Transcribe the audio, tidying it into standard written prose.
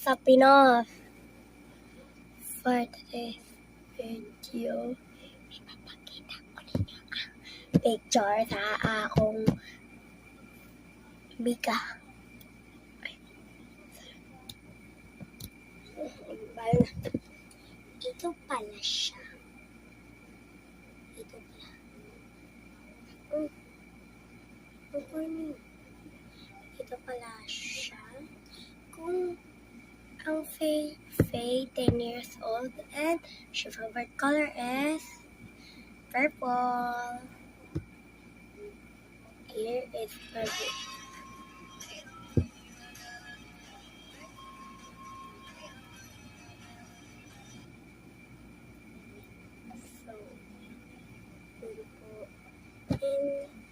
topping off for today's video. Ipapakita ko ninyo ang picture sa akong bika. Ito pala siya. Ito pala. Good morning. Ito pala siya. Kung ang Faye 10 years old and her favorite color is purple. Here is purple. So, and